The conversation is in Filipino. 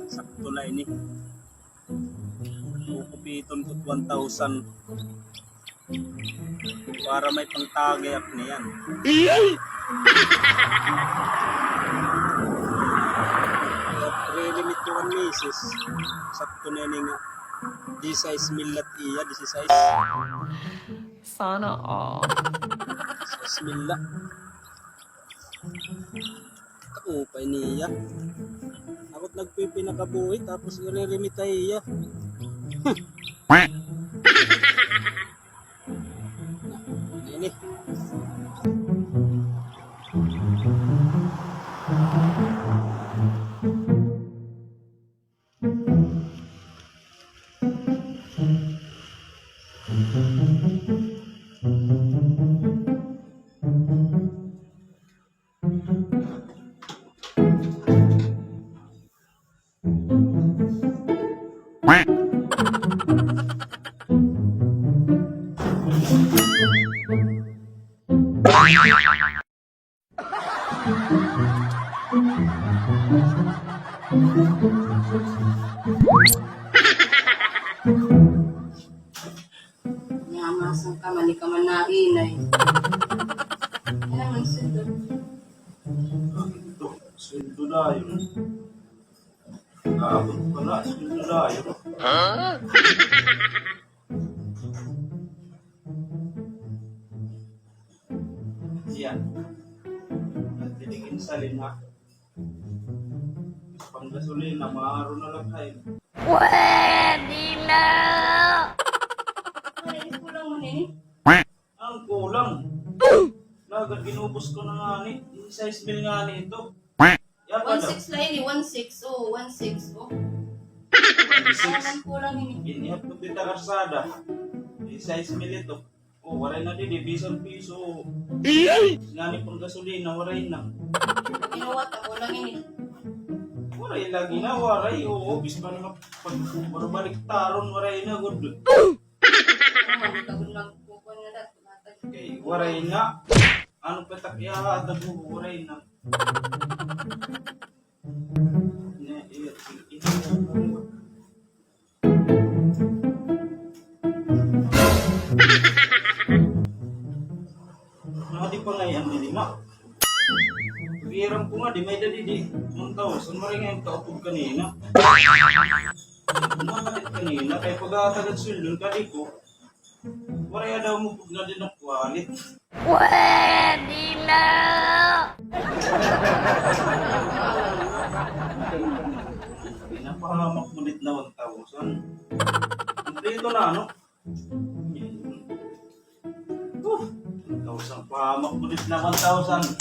Sakto na ini. Kukupiton ko 1,000 para may pangtagay niyan. Re-limit ko ang misis. Sakto na ini nga. Di size milat iya, di size. Sana all. Size mila. Upay niya. Ako't nagpipinakabuhi tapos re-limit ay iya. Ini. Nyamasang ka, mali ka man na inay. Ano naman sundo? Ito, sweldo na yun. Kaabot pa na, sweldo na yun. Yan. Nagtitigin sa lina. Pang gasolina, maaro na lang kayo. Pwede na! Ay, kulang mo nini. Ang kulang. Lagad ginubos ko na nga ni. Yung size bill nga ni ito. Yan pa daw. 1.6 lang ini, 1.6. Oh, 1.6. Oh. Ang kulang nini. Inihap ko dito karsada. Yung size bill ito. Oh, waray na din, bisang piso. Nga ni pang gasolina, waray na. Ginawa ka, kulang ini. Waray lagi na, waray. Oo, bis pa naman pag taron, waray na. Good. Ano, magkagod lang kukuha na dati. Okay, waray na. Ano pa takya, dago, waray na. Di pa nga yan, di ma. Piram ko nga, di may dadi di. Muntaw, saan mo rin nga yung kaupog kanina? Makalit kanina, kaya pag-aatagad swildon ka di ko. Waraya daw mo pag na din ang kwalit. Pwede na! Pinapahamak ulit na 1,000. Dito na, ano? 1,000, pahamak ulit na 1,000.